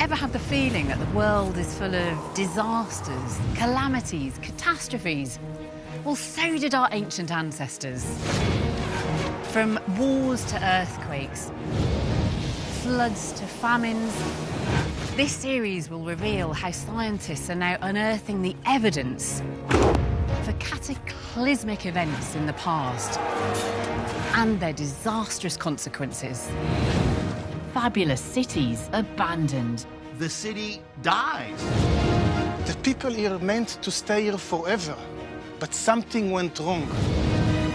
Ever have the feeling that the world is full of disasters, calamities, catastrophes? Well, so did our ancient ancestors. From wars to earthquakes, floods to famines, this series will reveal how scientists are now unearthing the evidence for cataclysmic events in the past and their disastrous consequences. Fabulous cities abandoned. The city dies. The people here meant to stay here forever, but something went wrong.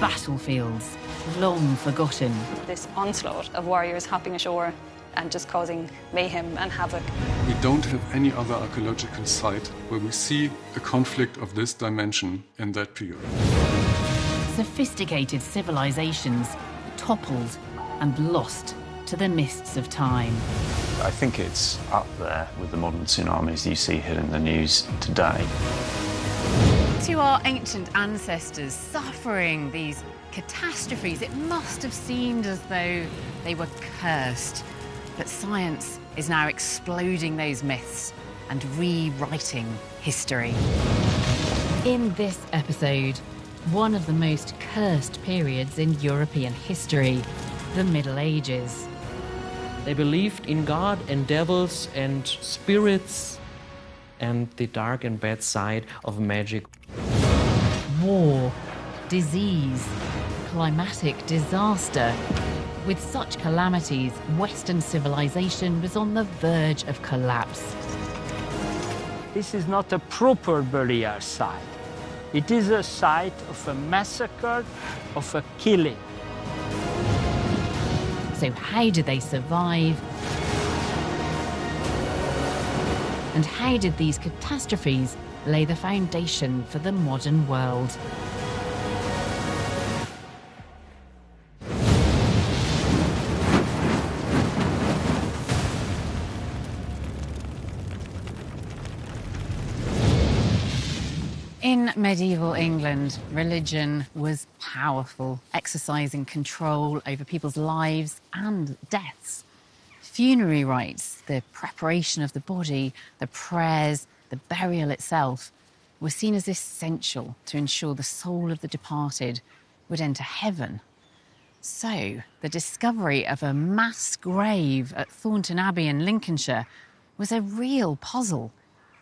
Battlefields, long forgotten. This onslaught of warriors hopping ashore and just causing mayhem and havoc. We don't have any other archaeological site where we see a conflict of this dimension in that period. Sophisticated civilizations toppled and lost to the mists of time. I think it's up there with the modern tsunamis you see here in the news today. To our ancient ancestors suffering these catastrophes, it must have seemed as though they were cursed. But science is now exploding those myths and rewriting history. In this episode, one of the most cursed periods in European history, the Middle Ages. They believed in God and devils and spirits and the dark and bad side of magic. War, disease, climatic disaster. With such calamities, Western civilization was on the verge of collapse. This is not a proper burial site. It is a site of a massacre, of a killing. So how did they survive? And how did these catastrophes lay the foundation for the modern world? In medieval England, religion was powerful, exercising control over people's lives and deaths. Funerary rites, the preparation of the body, the prayers, the burial itself, were seen as essential to ensure the soul of the departed would enter heaven. So, the discovery of a mass grave at Thornton Abbey in Lincolnshire was a real puzzle.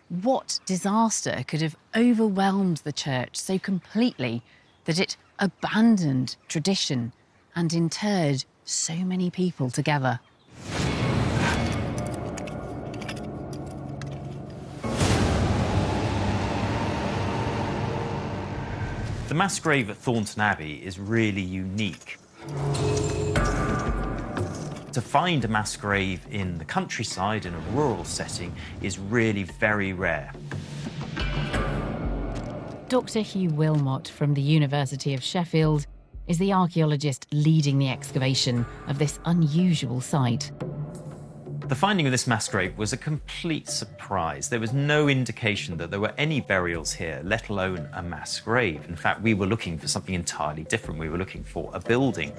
What disaster could have overwhelmed the church so completely that it abandoned tradition and interred so many people together? The mass grave at Thornton Abbey is really unique. To find a mass grave in the countryside, in a rural setting, is really very rare. Dr. Hugh Wilmot from the University of Sheffield is the archaeologist leading the excavation of this unusual site. The finding of this mass grave was a complete surprise. There was no indication that there were any burials here, let alone a mass grave. In fact, we were looking for something entirely different. We were looking for a building.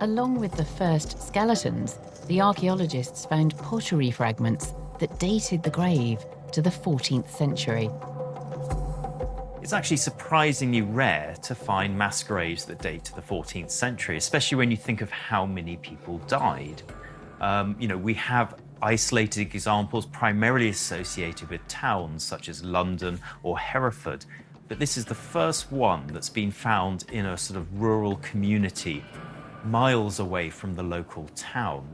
Along with the first skeletons, the archaeologists found pottery fragments that dated the grave to the 14th century. It's actually surprisingly rare to find mass graves that date to the 14th century, especially when you think of how many people died. We have isolated examples primarily associated with towns such as London or Hereford, but this is the first one that's been found in a sort of rural community miles away from the local town.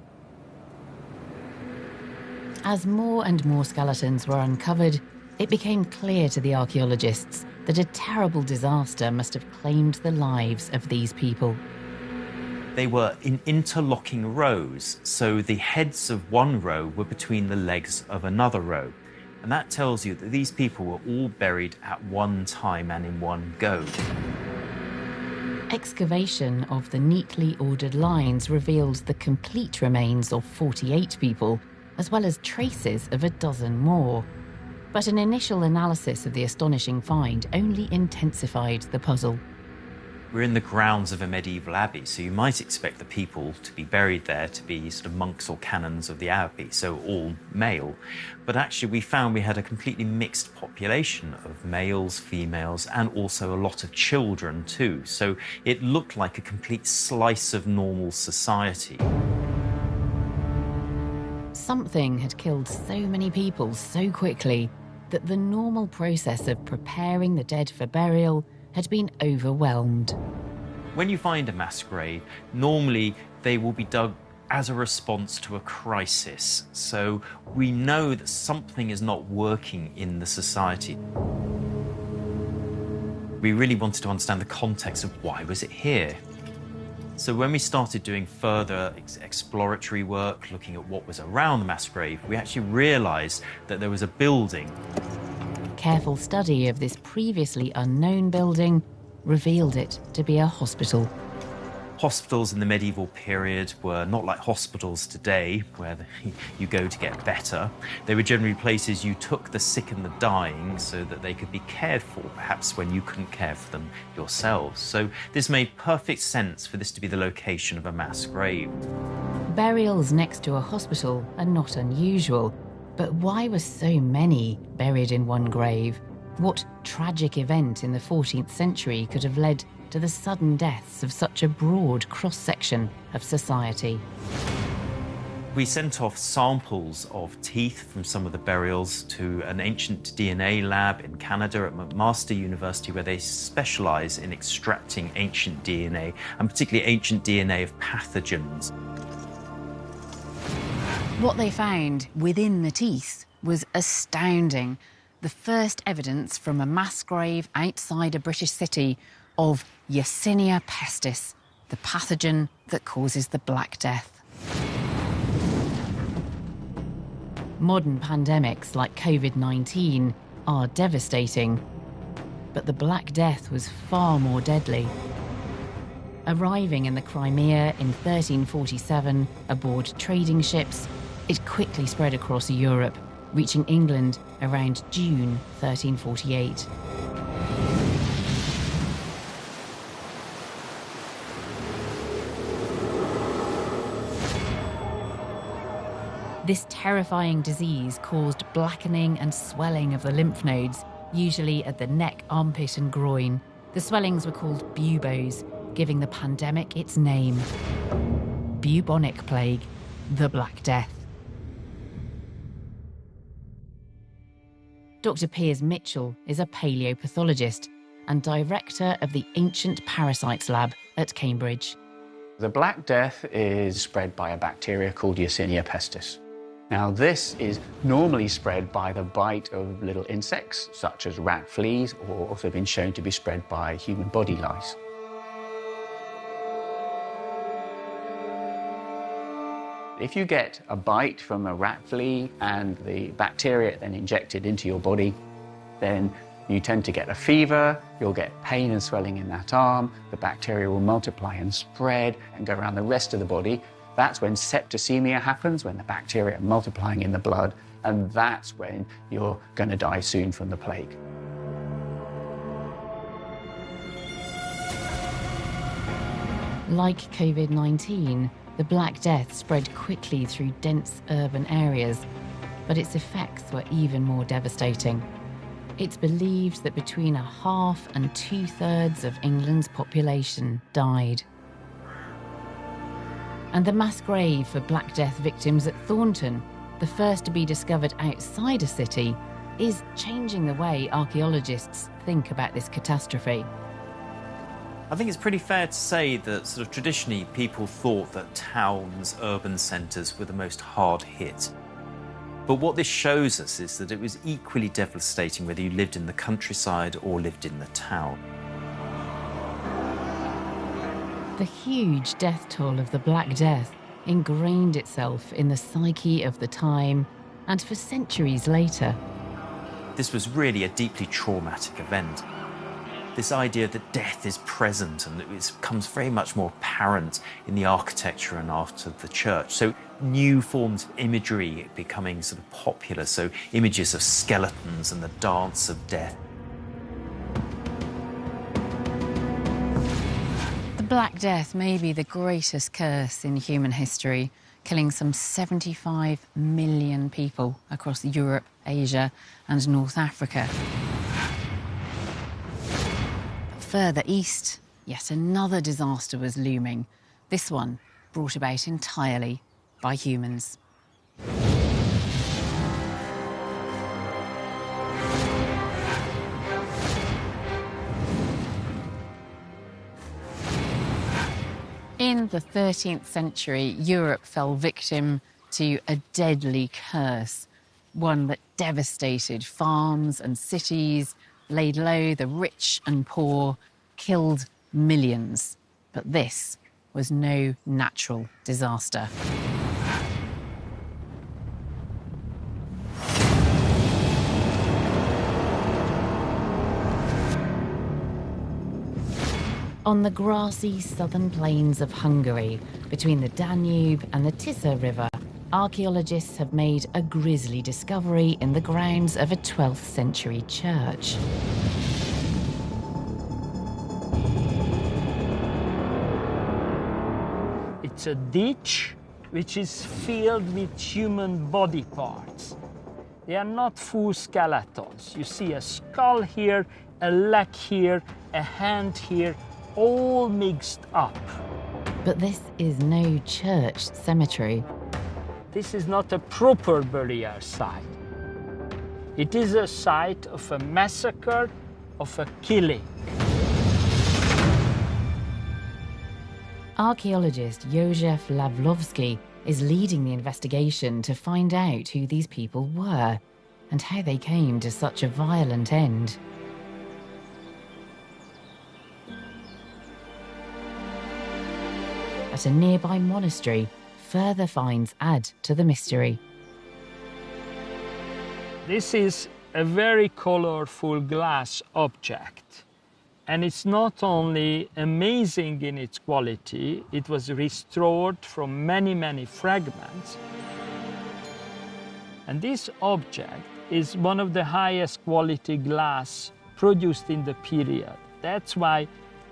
As more and more skeletons were uncovered, it became clear to the archaeologists that a terrible disaster must have claimed the lives of these people. They were in interlocking rows, so the heads of one row were between the legs of another row. And that tells you that these people were all buried at one time and in one go. Excavation of the neatly ordered lines revealed the complete remains of 48 people, as well as traces of a dozen more. But an initial analysis of the astonishing find only intensified the puzzle. We're in the grounds of a medieval abbey, so you might expect the people to be buried there to be sort of monks or canons of the abbey, so all male. But actually we found we had a completely mixed population of males, females, and also a lot of children too. So it looked like a complete slice of normal society. Something had killed so many people so quickly that the normal process of preparing the dead for burial had been overwhelmed. When you find a mass grave, normally they will be dug as a response to a crisis. So we know that something is not working in the society. We really wanted to understand the context of why was it here. So when we started doing further exploratory work, looking at what was around the mass grave, we actually realized that there was a building. Careful study of this previously unknown building revealed it to be a hospital. Hospitals in the medieval period were not like hospitals today, where you go to get better. They were generally places you took the sick and the dying so that they could be cared for, perhaps when you couldn't care for them yourselves. So this made perfect sense for this to be the location of a mass grave. Burials next to a hospital are not unusual, but why were so many buried in one grave? What tragic event in the 14th century could have led to the sudden deaths of such a broad cross-section of society? We sent off samples of teeth from some of the burials to an ancient DNA lab in Canada at McMaster University, where they specialize in extracting ancient DNA, and particularly ancient DNA of pathogens. What they found within the teeth was astounding. The first evidence from a mass grave outside a British city of Yersinia pestis, the pathogen that causes the Black Death. Modern pandemics like COVID-19 are devastating, but the Black Death was far more deadly. Arriving in the Crimea in 1347 aboard trading ships, it quickly spread across Europe, reaching England around June 1348. This terrifying disease caused blackening and swelling of the lymph nodes, usually at the neck, armpit and groin. The swellings were called buboes, giving the pandemic its name. Bubonic plague, the Black Death. Dr. Piers Mitchell is a paleopathologist and director of the Ancient Parasites Lab at Cambridge. The Black Death is spread by a bacteria called Yersinia pestis. Now, this is normally spread by the bite of little insects, such as rat fleas, or also been shown to be spread by human body lice. If you get a bite from a rat flea and the bacteria then injected into your body, then you tend to get a fever, you'll get pain and swelling in that arm, the bacteria will multiply and spread and go around the rest of the body. That's when septicemia happens, when the bacteria are multiplying in the blood, and that's when you're going to die soon from the plague. Like COVID-19, the Black Death spread quickly through dense urban areas, but its effects were even more devastating. It's believed that between 1/2 and 2/3 of England's population died. And the mass grave for Black Death victims at Thornton, the first to be discovered outside a city, is changing the way archaeologists think about this catastrophe. I think it's pretty fair to say that sort of traditionally people thought that towns, urban centres were the most hard hit. But what this shows us is that it was equally devastating whether you lived in the countryside or lived in the town. The huge death toll of the Black Death ingrained itself in the psyche of the time and for centuries later. This was really a deeply traumatic event. This idea that death is present and it becomes very much more apparent in the architecture and art of the church. So new forms of imagery becoming sort of popular, so images of skeletons and the dance of death. Black Death may be the greatest curse in human history, killing some 75 million people across Europe, Asia and North Africa. But further east, yet another disaster was looming, this one brought about entirely by humans. In the 13th century, Europe fell victim to a deadly curse, one that devastated farms and cities, laid low the rich and poor, killed millions. But this was no natural disaster. On the grassy southern plains of Hungary, between the Danube and the Tisza River, archaeologists have made a grisly discovery in the grounds of a 12th century church. It's a ditch which is filled with human body parts. They are not full skeletons. You see a skull here, a leg here, a hand here, all mixed up. But this is no church cemetery. This is not a proper burial site. It is a site of a massacre, of a killing. Archaeologist Józef Lavlovsky is leading the investigation to find out who these people were and how they came to such a violent end. At a nearby monastery, further finds add to the mystery. This is a very colorful glass object. And it's not only amazing in its quality, it was restored from many, many fragments. And this object is one of the highest quality glass produced in the period. That's why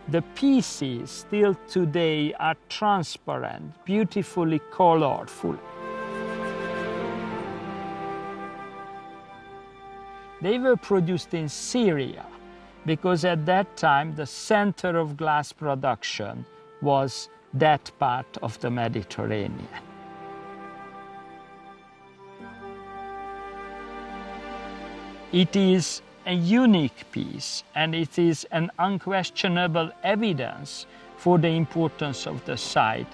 the pieces still today are transparent, beautifully colorful. They were produced in Syria because at that time the center of glass production was that part of the Mediterranean. It is a unique piece, and it is an unquestionable evidence for the importance of the site.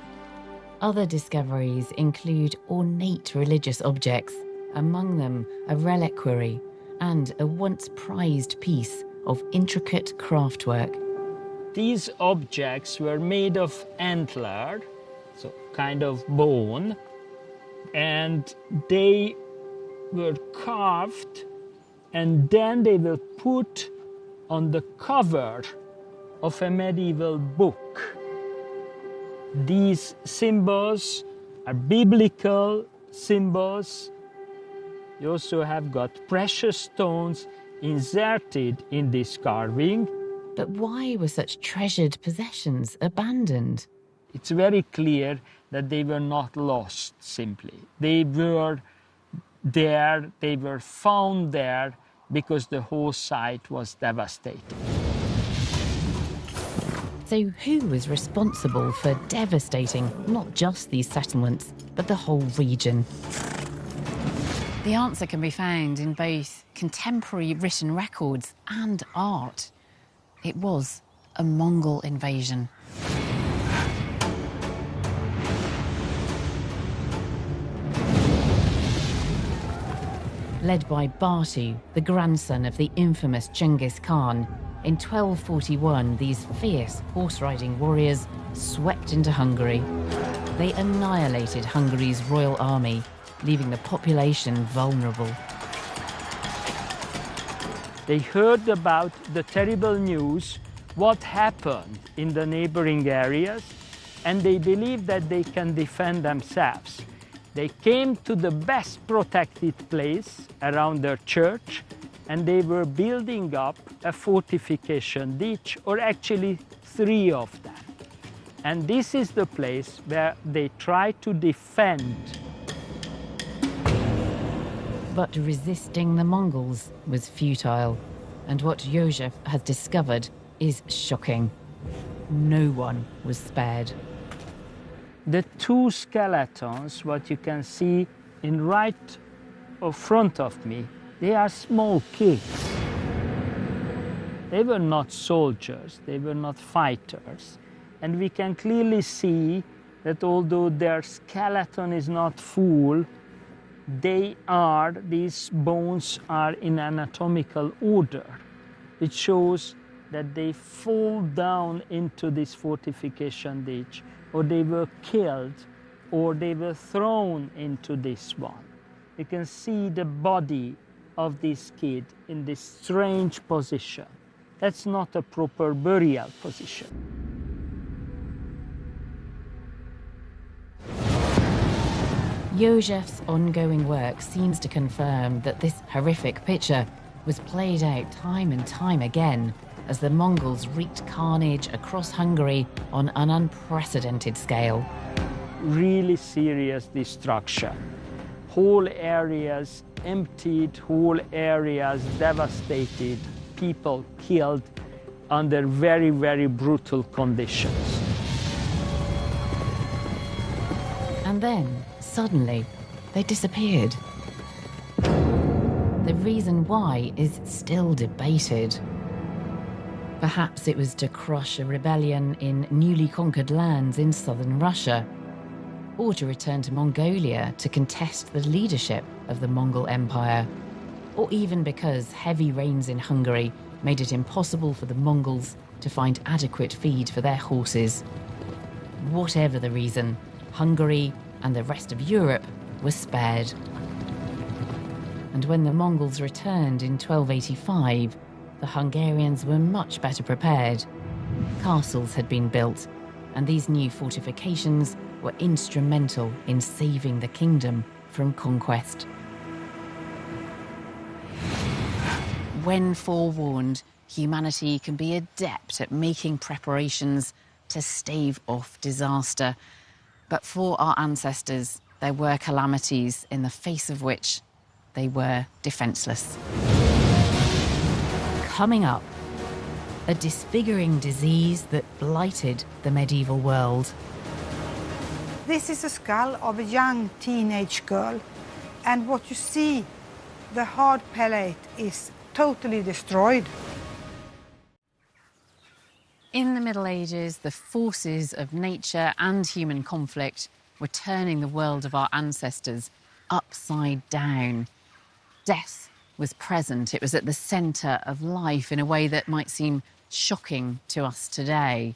Other discoveries include ornate religious objects, among them a reliquary and a once prized piece of intricate craftwork. These objects were made of antler, so kind of bone, and they were carved and then they were put on the cover of a medieval book. These symbols are biblical symbols. You also have got precious stones inserted in this carving. But why were such treasured possessions abandoned? It's very clear that they were not lost simply. They were there, they were found there because the whole site was devastated. So who was responsible for devastating not just these settlements, but the whole region? The answer can be found in both contemporary written records and art. It was a Mongol invasion. Led by Batu, the grandson of the infamous Genghis Khan, in 1241 these fierce horse-riding warriors swept into Hungary. They annihilated Hungary's royal army, leaving the population vulnerable. They heard about the terrible news, what happened in the neighboring areas, and they believed that they can defend themselves. They came to the best protected place around their church, and they were building up a fortification ditch, or actually 3 of them. And this is the place where they try to defend. But resisting the Mongols was futile, and what Josef has discovered is shocking. No one was spared. The two skeletons, what you can see in right or front of me, they are small kids. They were not soldiers, they were not fighters. And we can clearly see that although their skeleton is not full, these bones are in anatomical order, which shows that they fall down into this fortification ditch, or they were killed, or they were thrown into this one. You can see the body of this kid in this strange position. That's not a proper burial position. Josef's ongoing work seems to confirm that this horrific picture was played out time and time again as the Mongols wreaked carnage across Hungary on an unprecedented scale. Really serious destruction. Whole areas emptied, whole areas devastated, people killed under very, very brutal conditions. And then, suddenly, they disappeared. The reason why is still debated. Perhaps it was to crush a rebellion in newly conquered lands in southern Russia, or to return to Mongolia to contest the leadership of the Mongol Empire, or even because heavy rains in Hungary made it impossible for the Mongols to find adequate feed for their horses. Whatever the reason, Hungary and the rest of Europe were spared. And when the Mongols returned in 1285, the Hungarians were much better prepared. Castles had been built, and these new fortifications were instrumental in saving the kingdom from conquest. When forewarned, humanity can be adept at making preparations to stave off disaster. But for our ancestors, there were calamities in the face of which they were defenseless. Coming up, a disfiguring disease that blighted the medieval world. This is a skull of a young teenage girl, and what you see, the hard palate is totally destroyed. In the Middle Ages, the forces of nature and human conflict were turning the world of our ancestors upside down. Death was present. It was at the centre of life in a way that might seem shocking to us today.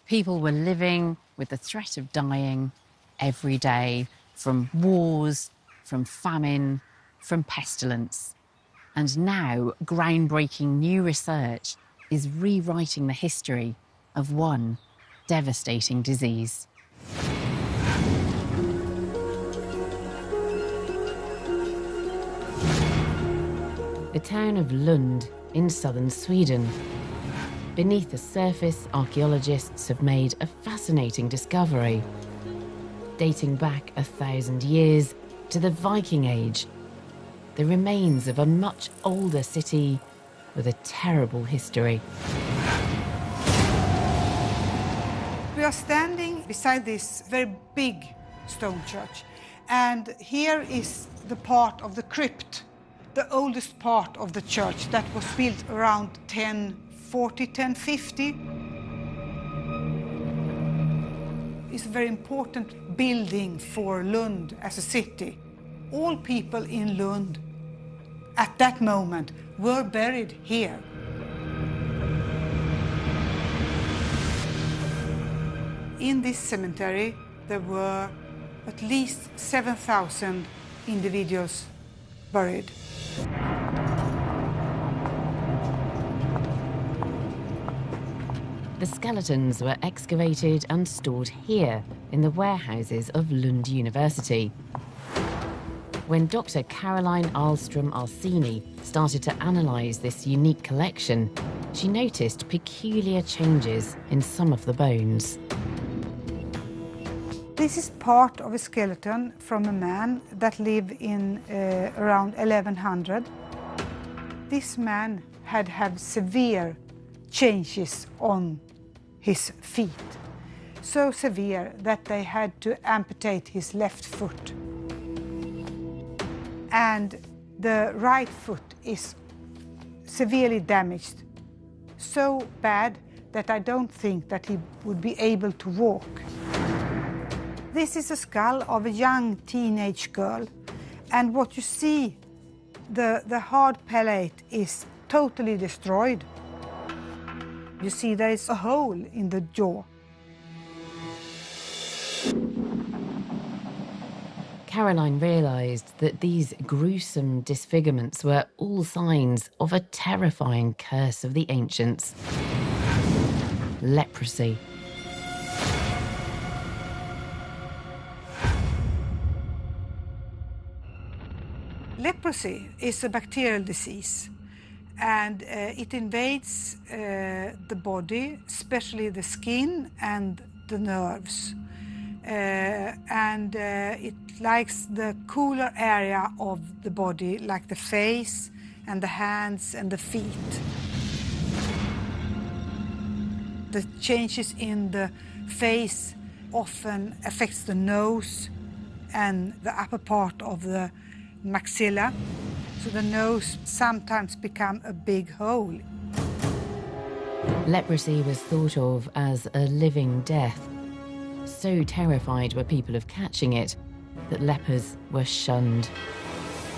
People were living with the threat of dying every day, from wars, from famine, from pestilence. And now, groundbreaking new research is rewriting the history of one devastating disease. The town of Lund in southern Sweden. Beneath the surface, archaeologists have made a fascinating discovery. Dating back 1,000 years to the Viking Age, the remains of a much older city with a terrible history. We are standing beside this very big stone church, and here is the part of the crypt, the oldest part of the church that was built around 1040, 1050. It's a very important building for Lund as a city. All people in Lund at that moment were buried here. In this cemetery, there were at least 7,000 individuals buried. The skeletons were excavated and stored here in the warehouses of Lund University. When Dr. Caroline Ahlström-Alsini started to analyse this unique collection, she noticed peculiar changes in some of the bones. This is part of a skeleton from a man that lived in around 1100. This man had severe changes on his feet. So severe that they had to amputate his left foot. And the right foot is severely damaged. So bad that I don't think that he would be able to walk. This is a skull of a young teenage girl. And what you see, the hard palate is totally destroyed. You see there is a hole in the jaw. Caroline realised that these gruesome disfigurements were all signs of a terrifying curse of the ancients. Leprosy. Leprosy is a bacterial disease, and it invades the body, especially the skin and the nerves. It likes the cooler area of the body, like the face and the hands and the feet. The changes in the face often affects the nose and the upper part of the maxilla, so the nose sometimes becomes a big hole. Leprosy was thought of as a living death. So terrified were people of catching it that lepers were shunned.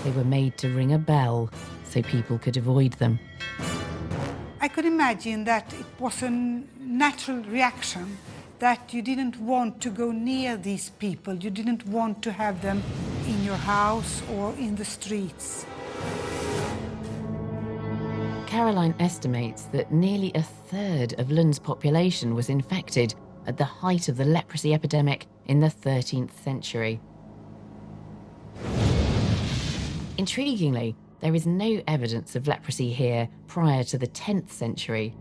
They were made to ring a bell so people could avoid them. I could imagine that it was a natural reaction, that you didn't want to go near these people, you didn't want to have them in your house or in the streets. Caroline estimates that nearly a third of Lund's population was infected at the height of the leprosy epidemic in the 13th century. Intriguingly, there is no evidence of leprosy here prior to the 10th century.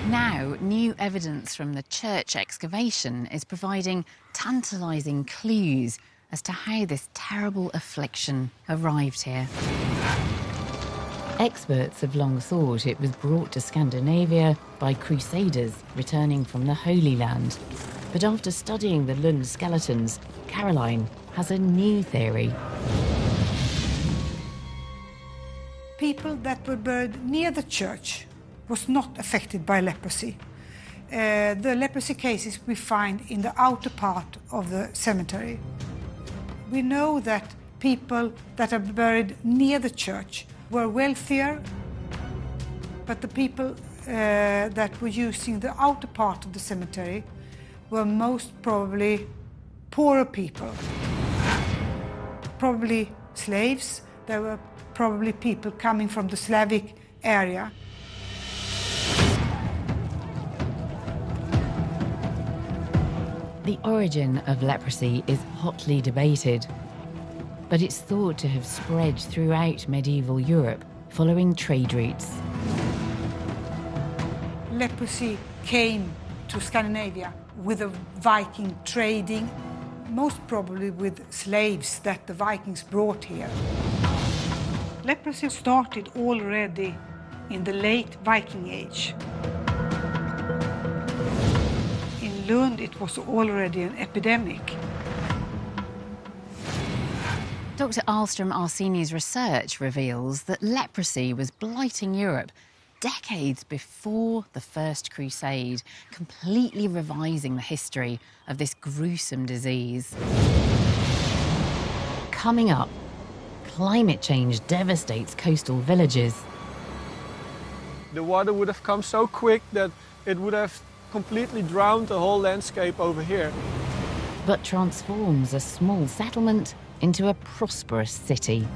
Now, new evidence from the church excavation is providing tantalising clues as to how this terrible affliction arrived here. Experts have long thought it was brought to Scandinavia by crusaders returning from the Holy Land. But after studying the Lund skeletons, Caroline has a new theory. People that were buried near the church was not affected by leprosy. The leprosy cases we find in the outer part of the cemetery. We know that people that are buried near the church were wealthier, but the people that were using the outer part of the cemetery were most probably poorer people. Probably slaves. There were probably people coming from the Slavic area. The origin of leprosy is hotly debated, but it's thought to have spread throughout medieval Europe following trade routes. Leprosy came to Scandinavia with the Viking trading, most probably with slaves that the Vikings brought here. Leprosy started already in the late Viking Age. In Lund, it was already an epidemic. Dr. Ahlström Arseni's research reveals that leprosy was blighting Europe decades before the First Crusade, completely revising the history of this gruesome disease. Coming up, climate change devastates coastal villages. The water would have come so quick that it would have completely drowned the whole landscape over here. But transforms a small settlement into a prosperous city.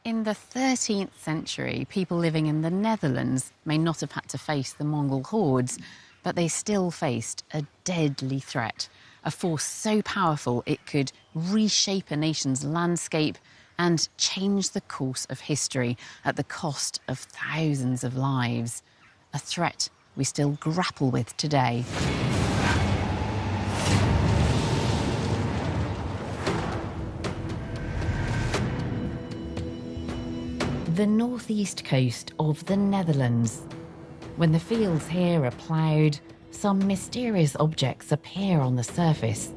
In the 13th century, people living in the Netherlands may not have had to face the Mongol hordes, but they still faced a deadly threat, a force so powerful it could reshape a nation's landscape and change the course of history at the cost of thousands of lives. a threat we still grapple with today. The northeast coast of the Netherlands. When the fields here are ploughed, some mysterious objects appear on the surface.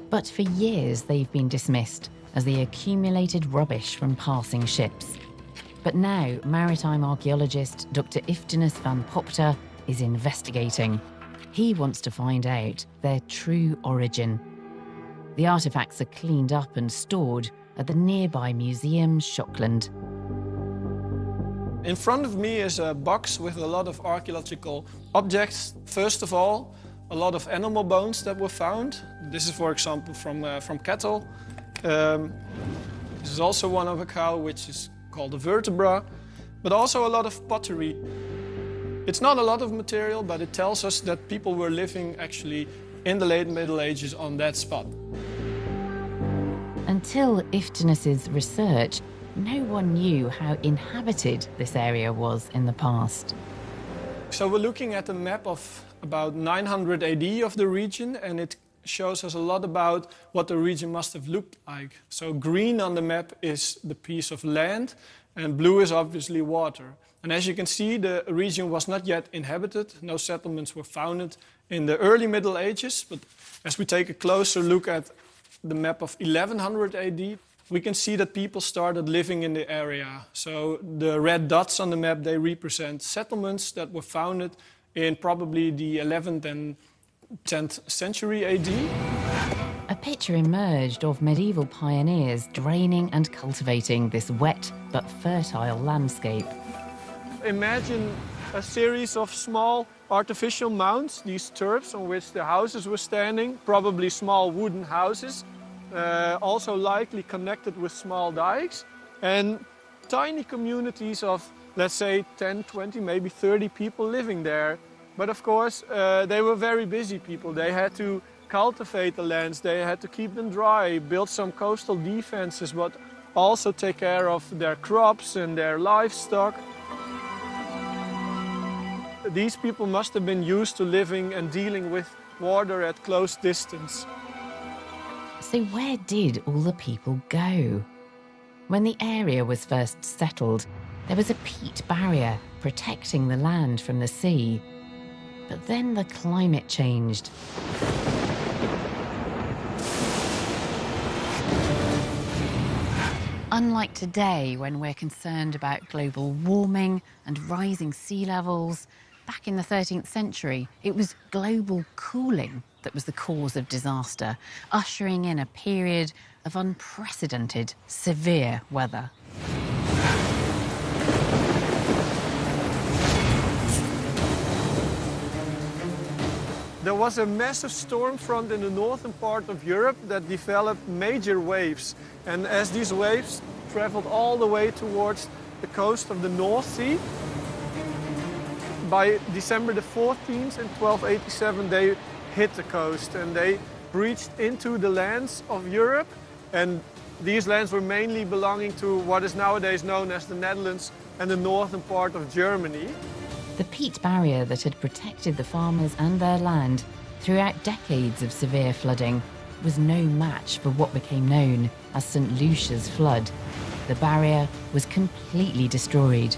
But for years they've been dismissed as the accumulated rubbish from passing ships. But now maritime archaeologist Dr. Iftinus van Popter is investigating. He wants to find out their true origin. The artefacts are cleaned up and stored at the nearby museum Schokland. In front of me is a box with a lot of archaeological objects. First of all, a lot of animal bones that were found. This is, for example, from cattle. This is also one of a cow, which is called a vertebra, but also a lot of pottery. It's not a lot of material, but it tells us that people were living actually in the late Middle Ages on that spot. Until Iftinus's research, no one knew how inhabited this area was in the past. So we're looking at a map of about 900 AD of the region, and it shows us a lot about what the region must have looked like. So green on the map is the piece of land, and blue is obviously water. And as you can see, the region was not yet inhabited. No settlements were founded in the early Middle Ages, but as we take a closer look at the map of 1100 AD, we can see that people started living in the area. So the red dots on the map, they represent settlements that were founded in probably the 11th and 10th century AD. A picture emerged of medieval pioneers draining and cultivating this wet but fertile landscape. Imagine a series of small artificial mounds, these turfs on which the houses were standing, probably small wooden houses, also likely connected with small dikes, and tiny communities of, let's say, 10, 20, maybe 30 people living there. But of course, they were very busy people. They had to cultivate the lands, they had to keep them dry, build some coastal defenses, but also take care of their crops and their livestock. These people must have been used to living and dealing with water at close distance. So where did all the people go? When the area was first settled, there was a peat barrier protecting the land from the sea. But then the climate changed. Unlike today, when we're concerned about global warming and rising sea levels, back in the 13th century, it was global cooling that was the cause of disaster, ushering in a period of unprecedented, severe weather. There was a massive storm front in the northern part of Europe that developed major waves. And as these waves traveled all the way towards the coast of the North Sea, by December the 14th in 1287, they hit the coast and they breached into the lands of Europe. And these lands were mainly belonging to what is nowadays known as the Netherlands and the northern part of Germany. The peat barrier that had protected the farmers and their land throughout decades of severe flooding was no match for what became known as St. Lucia's flood. The barrier was completely destroyed.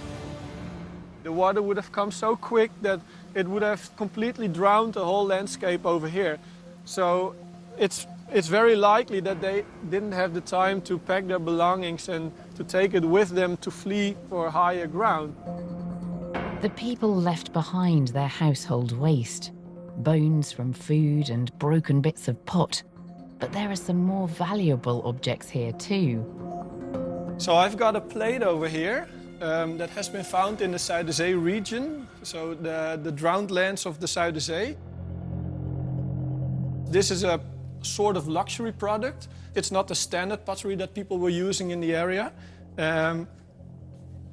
The water would have come so quick that it would have completely drowned the whole landscape over here. So it's very likely that they didn't have the time to pack their belongings and to take it with them to flee for higher ground. The people left behind their household waste, bones from food and broken bits of pot. But there are some more valuable objects here too. So I've got a plate over here that has been found in the Zuiderzee region, so the drowned lands of the Zuiderzee. This is a sort of luxury product. It's not the standard pottery that people were using in the area.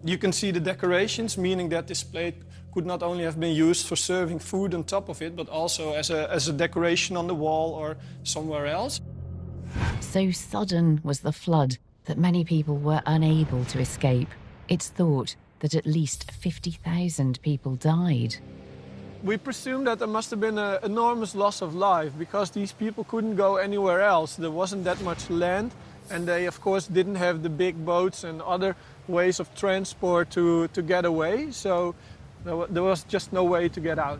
You can see the decorations, meaning that this plate could not only have been used for serving food on top of it, but also as a decoration on the wall or somewhere else. So sudden was the flood that many people were unable to escape. It's thought that at least 50,000 people died. We presume that there must have been an enormous loss of life because these people couldn't go anywhere else. There wasn't that much land, and they, of course, didn't have the big boats and other ways of transport to get away, so there was just no way to get out.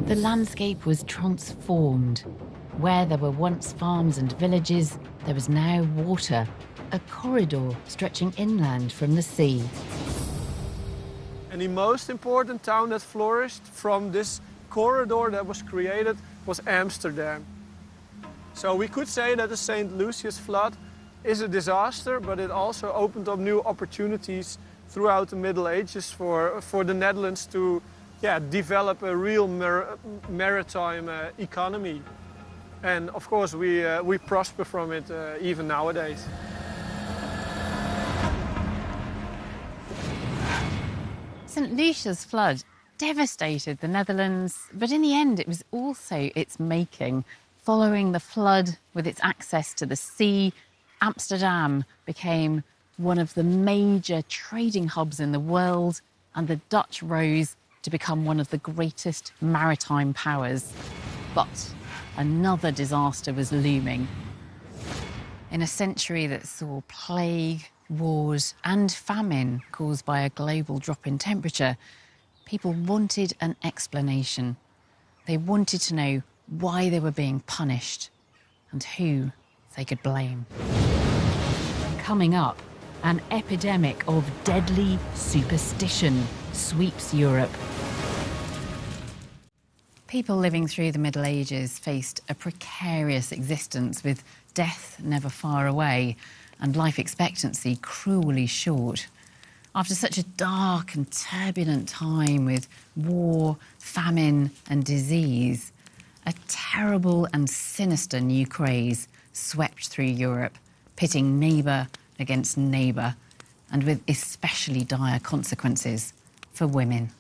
The landscape was transformed. Where there were once farms and villages, there was now water, a corridor stretching inland from the sea. And the most important town that flourished from this corridor that was created was Amsterdam. So we could say that the St. Lucius flood is a disaster, but it also opened up new opportunities throughout the Middle Ages for the Netherlands to develop a real maritime economy. And of course we prosper from it even nowadays. St. Lucia's flood devastated the Netherlands, but in the end it was also its making. Following the flood, with its access to the sea, Amsterdam became one of the major trading hubs in the world, and the Dutch rose to become one of the greatest maritime powers. But another disaster was looming. In a century that saw plague, wars and famine caused by a global drop in temperature, people wanted an explanation. They wanted to know why they were being punished and who they could blame. Coming up, an epidemic of deadly superstition sweeps Europe. People living through the Middle Ages faced a precarious existence with death never far away and life expectancy cruelly short. After such a dark and turbulent time with war, famine and disease, a terrible and sinister new craze swept through Europe, pitting neighbour against neighbour, and with especially dire consequences for women.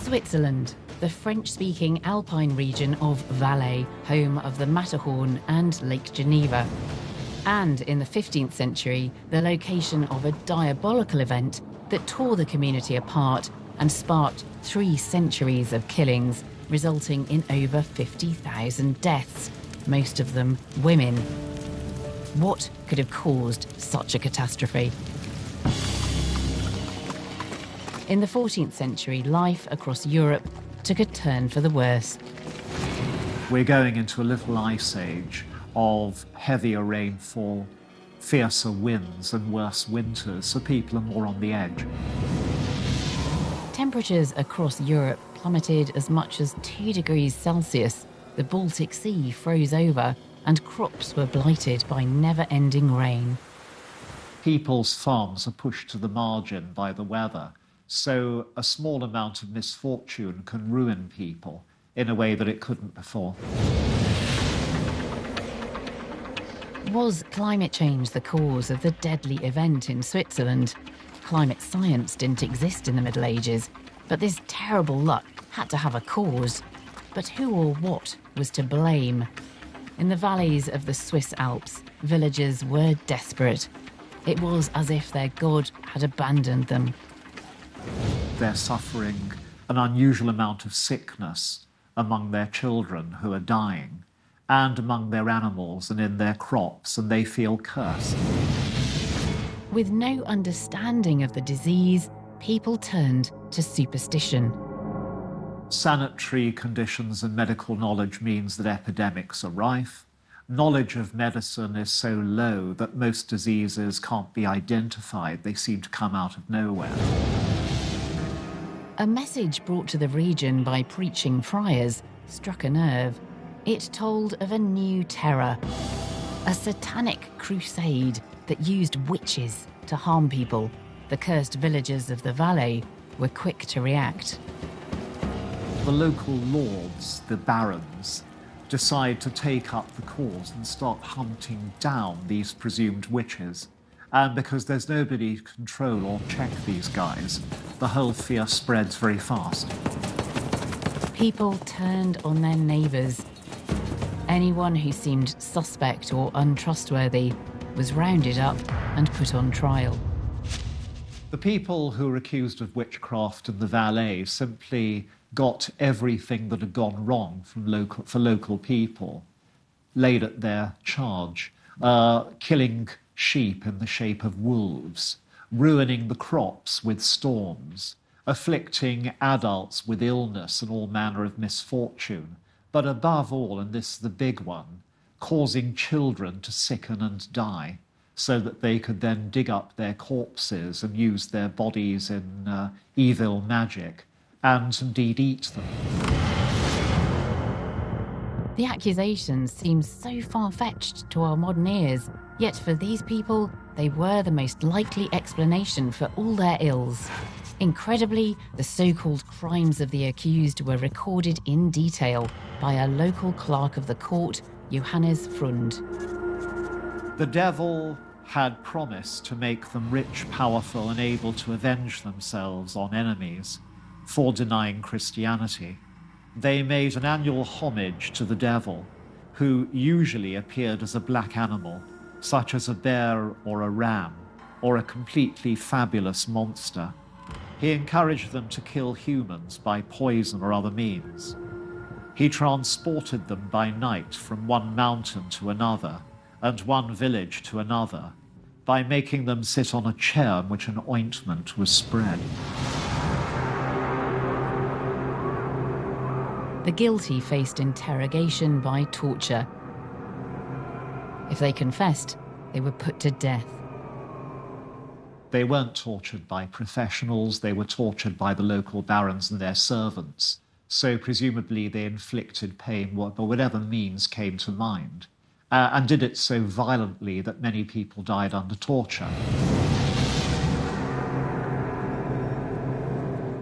Switzerland, the French-speaking alpine region of Valais, home of the Matterhorn and Lake Geneva. And in the 15th century, the location of a diabolical event that tore the community apart and sparked 3 centuries of killings, resulting in over 50,000 deaths, most of them women. What could have caused such a catastrophe? In the 14th century, life across Europe took a turn for the worse. We're going into a little ice age of heavier rainfall, fiercer winds and worse winters, so people are more on the edge. Temperatures across Europe plummeted as much as 2 degrees Celsius. The Baltic Sea froze over and crops were blighted by never-ending rain. People's farms are pushed to the margin by the weather, so a small amount of misfortune can ruin people in a way that it couldn't before. Was climate change the cause of the deadly event in Switzerland? Climate science didn't exist in the Middle Ages, but this terrible luck had to have a cause. But who or what was to blame? In the valleys of the Swiss Alps, villagers were desperate. It was as if their god had abandoned them. They're suffering an unusual amount of sickness among their children who are dying, and among their animals and in their crops, and they feel cursed. With no understanding of the disease, people turned to superstition. Sanitary conditions and medical knowledge means that epidemics are rife. Knowledge of medicine is so low that most diseases can't be identified. They seem to come out of nowhere. A message brought to the region by preaching friars struck a nerve. It told of a new terror, a satanic crusade that used witches to harm people. The cursed villagers of the Valais were quick to react. The local lords, the barons, decide to take up the cause and start hunting down these presumed witches. And because there's nobody to control or check these guys, the whole fear spreads very fast. People turned on their neighbours. Anyone who seemed suspect or untrustworthy was rounded up and put on trial. The people who were accused of witchcraft in the Valais simply got everything that had gone wrong for local people laid at their charge, killing sheep in the shape of wolves, ruining the crops with storms, afflicting adults with illness and all manner of misfortune, but above all, and this is the big one, causing children to sicken and die so that they could then dig up their corpses and use their bodies in evil magic and indeed eat them. The accusations seem so far-fetched to our modern ears, yet for these people, they were the most likely explanation for all their ills. Incredibly, the so-called crimes of the accused were recorded in detail by a local clerk of the court, Johannes Frund. The devil had promised to make them rich, powerful, and able to avenge themselves on enemies for denying Christianity. They made an annual homage to the devil, who usually appeared as a black animal, such as a bear or a ram, or a completely fabulous monster. He encouraged them to kill humans by poison or other means. He transported them by night from one mountain to another, and one village to another, by making them sit on a chair in which an ointment was spread. The guilty faced interrogation by torture. If they confessed, they were put to death. They weren't tortured by professionals, they were tortured by the local barons and their servants. So presumably they inflicted pain by whatever means came to mind, and did it so violently that many people died under torture.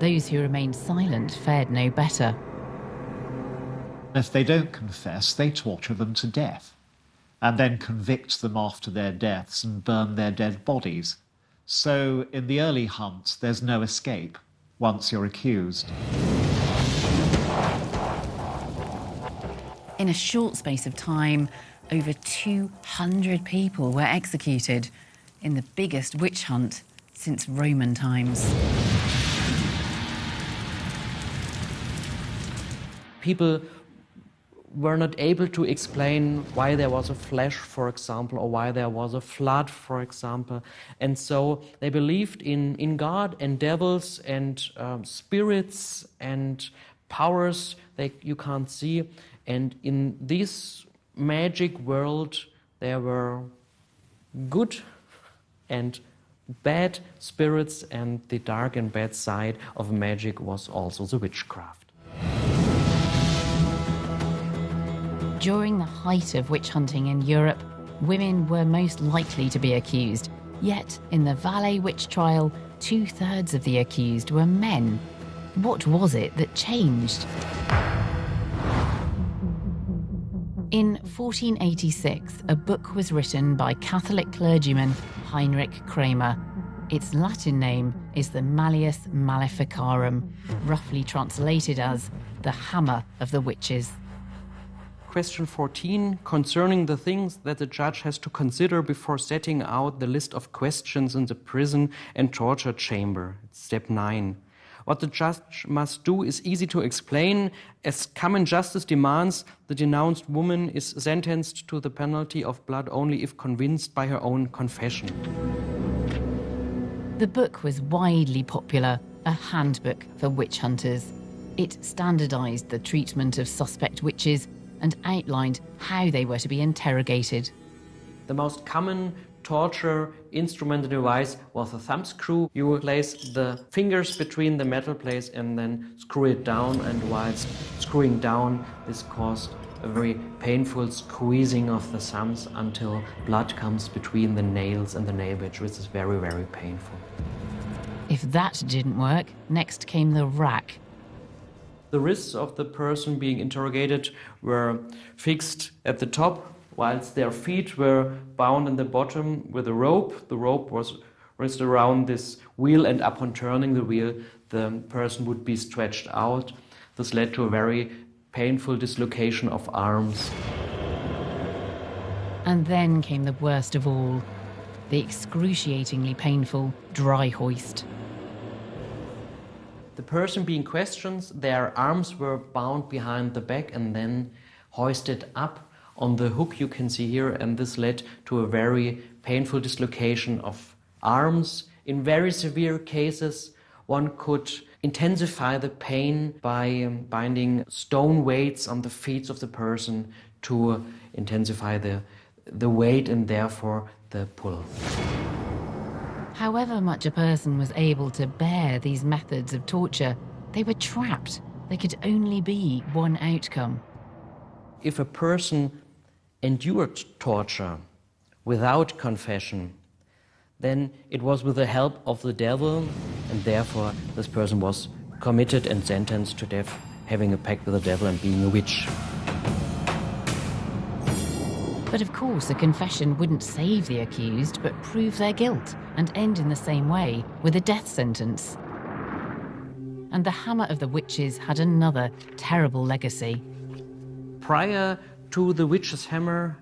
Those who remained silent fared no better. If they don't confess, they torture them to death, and then convict them after their deaths and burn their dead bodies. So in the early hunt, there's no escape once you're accused. In a short space of time, over 200 people were executed in the biggest witch hunt since Roman times. People were not able to explain why there was a flash, for example, or why there was a flood, for example. And so they believed in God and devils and spirits and powers that you can't see. And in this magic world, there were good and bad spirits, and the dark and bad side of magic was also the witchcraft. During the height of witch hunting in Europe, women were most likely to be accused. Yet, in the Valais witch trial, 2/3 of the accused were men. What was it that changed? In 1486, a book was written by Catholic clergyman Heinrich Kramer. Its Latin name is the Malleus Maleficarum, roughly translated as the Hammer of the Witches. Question 14, concerning the things that the judge has to consider before setting out the list of questions in the prison and torture chamber. It's step 9. What the judge must do is easy to explain. As common justice demands, the denounced woman is sentenced to the penalty of blood only if convinced by her own confession. The book was widely popular, a handbook for witch hunters. It standardized the treatment of suspect witches and outlined how they were to be interrogated. The most common torture instrument and device was a thumbscrew. You would place the fingers between the metal plates and then screw it down, and whilst screwing down, this caused a very painful squeezing of the thumbs until blood comes between the nails and the nail bed, which is very, very painful. If that didn't work, next came the rack. The wrists of the person being interrogated were fixed at the top, whilst their feet were bound in the bottom with a rope. The rope was wrapped around this wheel, and upon turning the wheel, the person would be stretched out. This led to a very painful dislocation of arms. And then came the worst of all, the excruciatingly painful dry hoist. The person being questioned, their arms were bound behind the back and then hoisted up on the hook you can see here, and this led to a very painful dislocation of arms. In very severe cases, one could intensify the pain by binding stone weights on the feet of the person to intensify the weight and therefore the pull. However much a person was able to bear these methods of torture, they were trapped. There could only be one outcome. If a person endured torture without confession, then it was with the help of the devil, and therefore this person was committed and sentenced to death, having a pact with the devil and being a witch. But of course, a confession wouldn't save the accused, but prove their guilt and end in the same way, with a death sentence. And the hammer of the witches had another terrible legacy. Prior to the witch's hammer,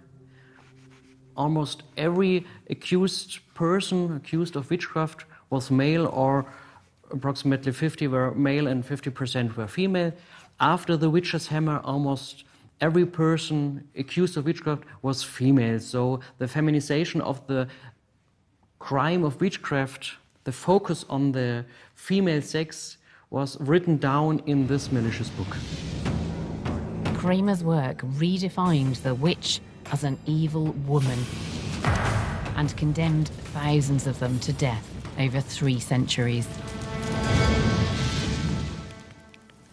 almost every accused person accused of witchcraft was male, or approximately 50 were male and 50% were female. After the witch's hammer, almost every person accused of witchcraft was female. So the feminization of the crime of witchcraft, the focus on the female sex, was written down in this malicious book. Kramer's work redefined the witch as an evil woman and condemned thousands of them to death over 3 centuries.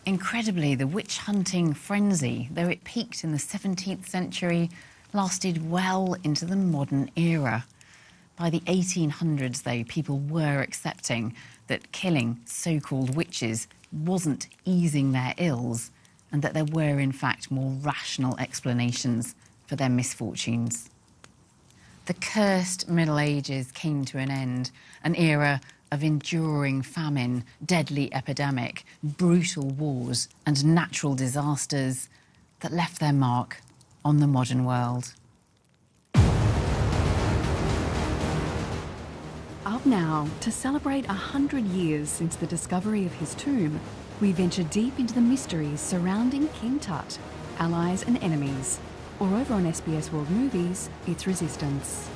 Incredibly, the witch-hunting frenzy, though it peaked in the 17th century, lasted well into the modern era. By the 1800s, though, people were accepting that killing so-called witches wasn't easing their ills, and that there were, in fact, more rational explanations for their misfortunes. The cursed Middle Ages came to an end, an era of enduring famine, deadly epidemic, brutal wars, and natural disasters that left their mark on the modern world. Up now, to celebrate 100 years since the discovery of his tomb, we venture deep into the mysteries surrounding King Tut, allies and enemies, or over on SBS World Movies, its resistance.